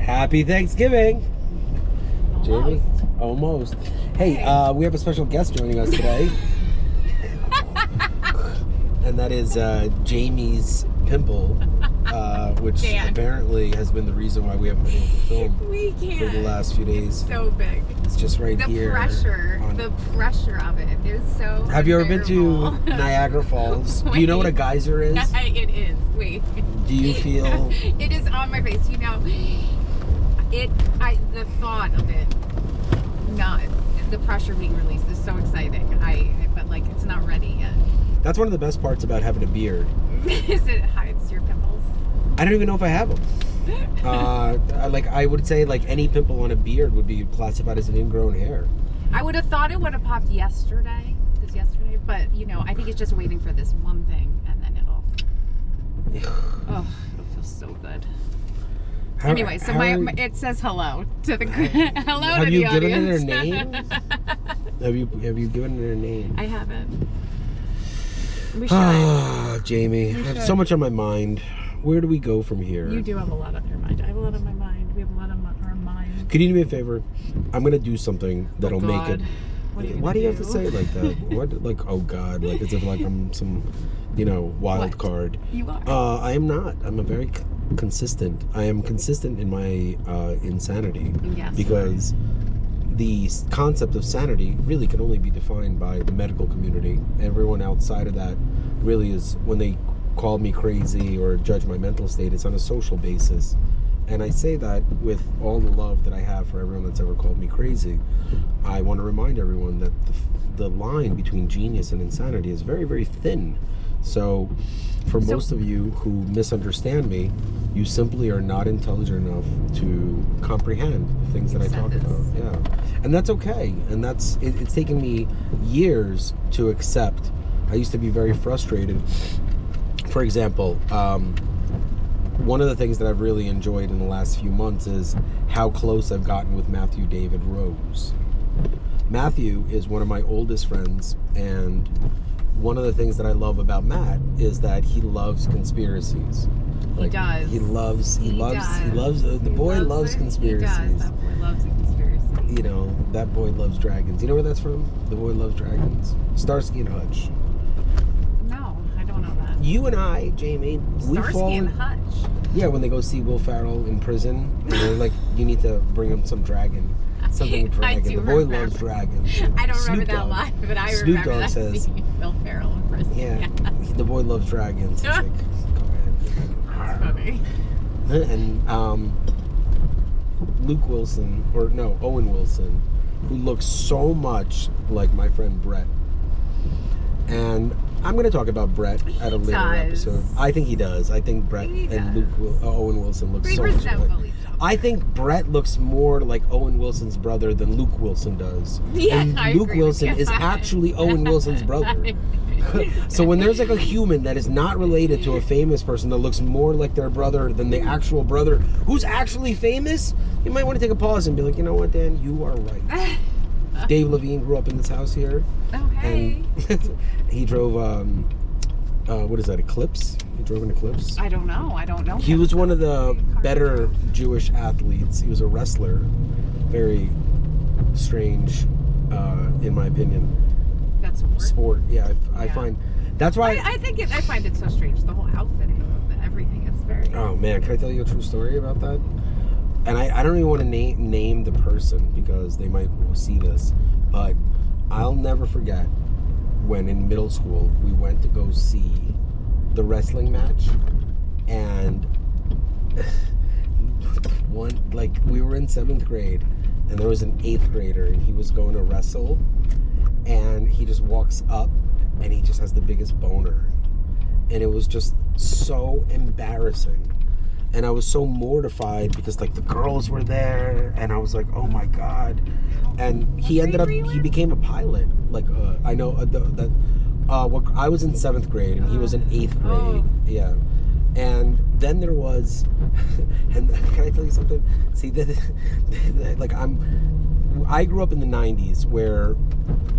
Happy Thanksgiving. Almost. Jamie? Almost. Hey, we have a special guest joining us today. And that is Jamie's pimple, which Dan. apparently has been the reason why we haven't been able to film We can't. for the last few days. It's so big. It's just right The here. pressure on- of it is so Have you ever been to unbearable. Niagara Falls? Do you know what a geyser is? It is. Wait. Do you feel... It is on my face. You know, the thought of it, not the pressure being released is so exciting. But like it's not ready yet. That's one of the best parts about having a beard. Is it hides your pimples? I don't even know if I have them. I would say like any pimple on a beard would be classified as an ingrown hair. I would have thought it would have popped yesterday, but you know, I think it's just waiting for this one thing, and then it'll feel so good. Anyway, so it says hello to the hello have to you the given it audience. a name? have you given it a name? I haven't. We should. Ah, Jamie, I have should. so much on my mind. Where do we go from here? You do have a lot on your mind. I have a lot on my mind. We have a lot on our mind. Could you do me a favor? I'm gonna do something that'll make it. God. What are you Why do gonna you have to say it like that? What, like, oh God, like as if like I'm some, wild What? card. You are. I am not. I'm a very consistent. I am consistent in my insanity. Yes. Because the concept of sanity really can only be defined by the medical community. Everyone outside of that really is, when they call me crazy or judge my mental state, it's on a social basis. And I say that with all the love that I have for everyone that's ever called me crazy. I want to remind everyone that the line between genius and insanity is very, very thin. So for most of you who misunderstand me, you simply are not intelligent enough to comprehend the things that I talk about. Yeah. And that's okay. And it's taken me years to accept. I used to be very frustrated. For example, one of the things that I've really enjoyed in the last few months is how close I've gotten with Matthew David Rose. Matthew is one of my oldest friends, and one of the things that I love about Matt is that he loves conspiracies. He does. The boy loves it. conspiracies. He does. That boy loves a conspiracy. You know, that boy loves dragons. You know where that's from? The boy loves dragons. Starsky and Hutch. No, I don't know that. You and I, Jamie, Starsky and Hutch. Yeah, when they go see Will Ferrell in prison, and they're like, you need to bring him some dragon. Something with I dragon. do The boy remember. loves dragons. I don't Snoop remember that Dogg. line, but I Snoop remember Dogg that says, scene. Will Ferrell in prison. Yeah, the boy loves dragons. He's like, go That's funny. ahead. And Owen Wilson, who looks so much like my friend Brett. And I'm going to talk about Brett at a later episode. I think he does. I think Brett and Owen Wilson look so much alike. I think Brett looks more like Owen Wilson's brother than Luke Wilson does. Yeah, and I Luke agree Wilson with you. is actually Owen Wilson's brother. So when there's like a human that is not related to a famous person that looks more like their brother than the actual brother who's actually famous, you might want to take a pause and be like, you know what, Dan, you are right. Dave Levine grew up in this house here. Oh, hey. And he drove, what is that, Eclipse? He drove an Eclipse? I don't know. He was one of the better Jewish athletes. He was a wrestler. Very strange, in my opinion. That's Sport. Yeah, I find... That's why... I find it so strange. The whole outfit, everything. It's very... Oh, man. Can I tell you a true story about that? And I don't even want to name the person because they might see this. But I'll never forget when in middle school we went to go see the wrestling match, and we were in 7th grade and there was an 8th grader and he was going to wrestle, and he just walks up and he just has the biggest boner, and it was just so embarrassing. And I was so mortified because like the girls were there, and I was like, oh my God. And he became a pilot. Like I know that I was in 7th grade and he was in 8th grade. Yeah. And then there was, and can I tell you something? See, I grew up in the 90s where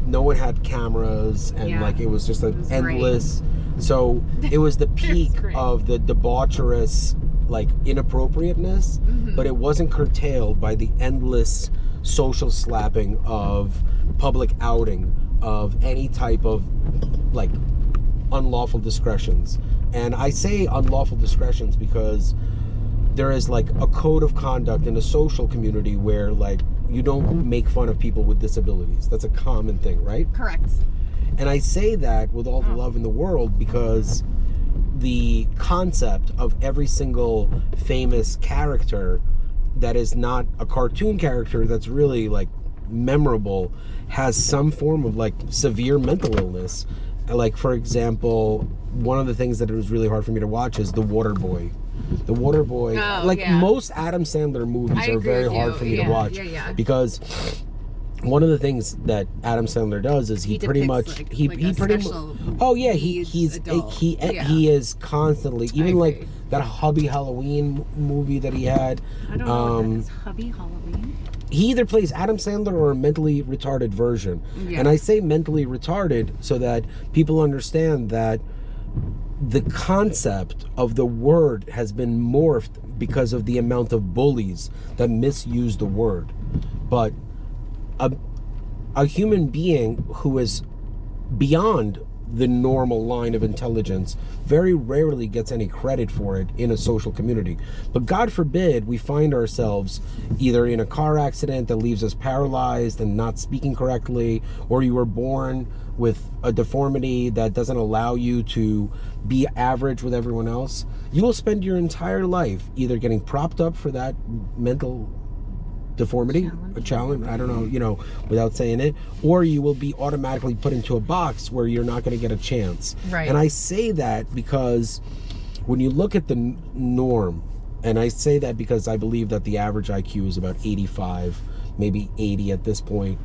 no one had cameras, and like it was just an endless. So it was the peak of the debaucherous like inappropriateness, but it wasn't curtailed by the endless social slapping of public outing of any type of like unlawful discretions. And I say unlawful discretions because there is like a code of conduct in a social community where like you don't make fun of people with disabilities. That's a common thing, right? Correct. And I say that with all the love in the world because the concept of every single famous character that is not a cartoon character that's really like memorable has some form of like severe mental illness. Like, for example, one of the things that it was really hard for me to watch is The Waterboy. The Waterboy, most Adam Sandler movies are very hard for me to watch because one of the things that Adam Sandler does is he pretty much like, he pretty much he is constantly even like that Hubby Halloween movie that he had. I don't know what that is. Hubby Halloween. He either plays Adam Sandler or a mentally retarded version. Yeah. And I say mentally retarded so that people understand that the concept of the word has been morphed because of the amount of bullies that misuse the word. But a human being who is beyond the normal line of intelligence very rarely gets any credit for it in a social community. But God forbid we find ourselves either in a car accident that leaves us paralyzed and not speaking correctly, or you were born with a deformity that doesn't allow you to be average with everyone else. You will spend your entire life either getting propped up for that mental deformity, a challenge, I don't know, you know, without saying it, or you will be automatically put into a box where you're not going to get a chance. Right. And I say that because when you look at the norm, and I say that because I believe that the average IQ is about 85, maybe 80 at this point,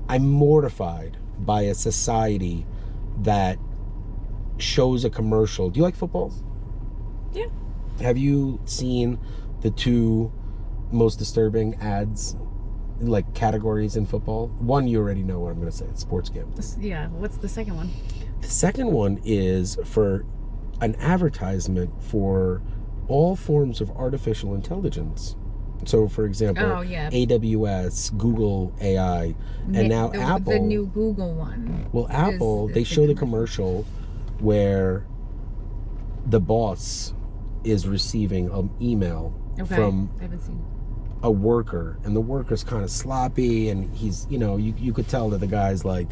I'm mortified by a society that shows a commercial. Do you like football? Yeah. Have you seen the two most disturbing ads, like categories in football? One, you already know what I'm going to say. It's sports gambling. Yeah. What's the second one? The second one is for an advertisement for all forms of artificial intelligence. So, for example, AWS, Google AI, and now Apple. The new Google one. Well, Apple, they show the commercial where the boss is receiving an email from I haven't seen a worker, and the worker's kind of sloppy, and he's, you know, you could tell that the guy's like,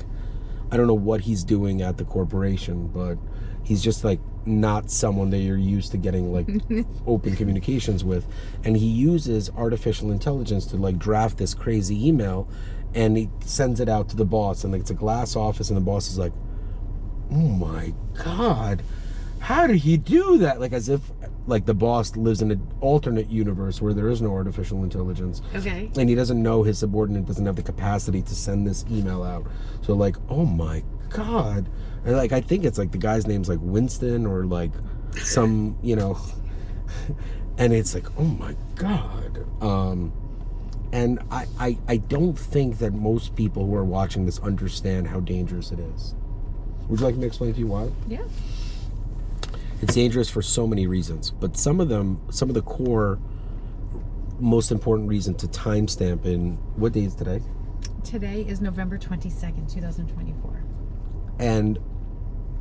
I don't know what he's doing at the corporation, but he's just like not someone that you're used to getting like open communications with. And he uses artificial intelligence to like draft this crazy email, and he sends it out to the boss, and like it's a glass office, and the boss is like, oh my God, how did he do that? Like as if like the boss lives in an alternate universe where there is no artificial intelligence. Okay. And he doesn't know his subordinate doesn't have the capacity to send this email out. So like, oh my God. And like, I think it's like the guy's name's like Winston or like some, you know, and it's like, oh my God. And I don't think that most people who are watching this understand how dangerous it is. Would you like me to explain to you why? Yeah. It's dangerous for so many reasons, but some of the core, most important reason to timestamp in, what day is today? Today is November 22nd, 2024. And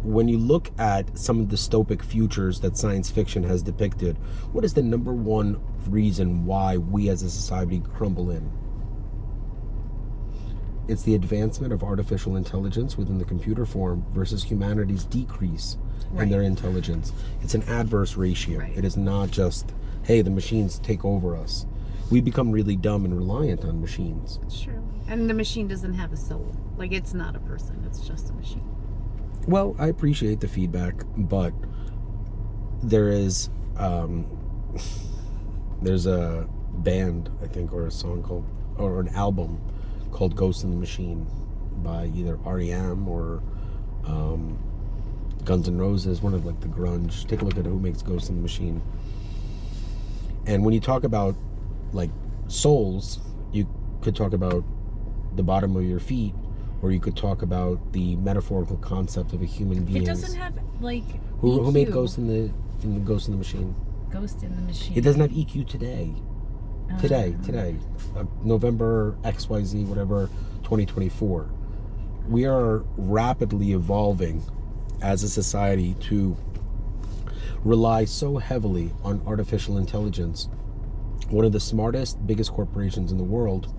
when you look at some of the dystopic futures that science fiction has depicted, what is the number one reason why we as a society crumble in? It's the advancement of artificial intelligence within the computer form versus humanity's decrease in their intelligence. It's an adverse ratio. Right. It is not just, hey, the machines take over us. We become really dumb and reliant on machines. It's true. And the machine doesn't have a soul. Like, it's not a person. It's just a machine. Well, I appreciate the feedback, but there is, there's a band, I think, or a song called, or an album called Ghost in the Machine by either R.E.M. or Guns N' Roses, one of like the grunge. Take a look at who makes Ghost in the Machine. And when you talk about like souls, you could talk about the bottom of your feet, or you could talk about the metaphorical concept of a human being. It doesn't have like who made Ghost in the Ghost in the Machine? Ghost in the Machine. It doesn't have EQ today. Today. November XYZ, whatever, 2024. We are rapidly evolving as a society to rely so heavily on artificial intelligence. One of the smartest, biggest corporations in the world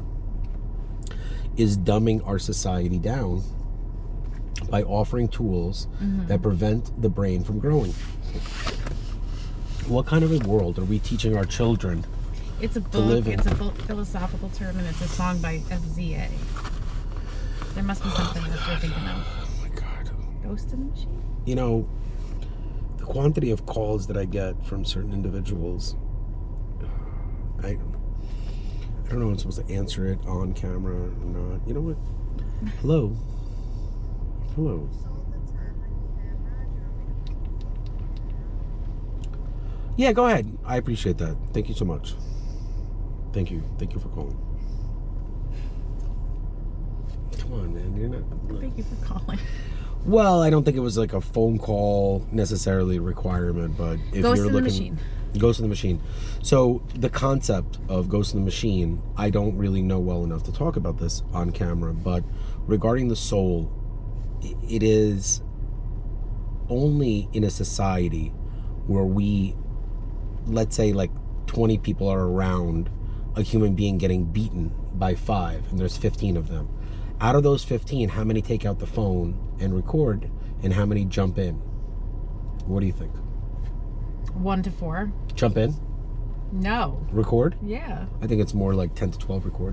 is dumbing our society down by offering tools that prevent the brain from growing. What kind of a world are we teaching our children? It's a to book. live in? It's a philosophical term, and it's a song by FZA. There must be something that you're thinking of. Oh my God. Ghost in the Machine? You know, the quantity of calls that I get from certain individuals, I don't know if I'm supposed to answer it on camera or not. You know what? Hello. Hello. Yeah, go ahead. I appreciate that. Thank you so much. Thank you. Thank you for calling. Come on, man. You're not. Thank you for calling. Well, I don't think it was like a phone call necessarily a requirement, but if Ghost you're in the looking, Machine. Ghost in the Machine. So the concept of Ghost in the Machine, I don't really know well enough to talk about this on camera, but regarding the soul, it is only in a society where we, let's say like 20 people are around a human being getting beaten by 5, and there's 15 of them. Out of those 15, how many take out the phone and record, and how many jump in? What do you think? 1 to 4. Jump in? No. Record? Yeah. I think it's more like 10 to 12 record.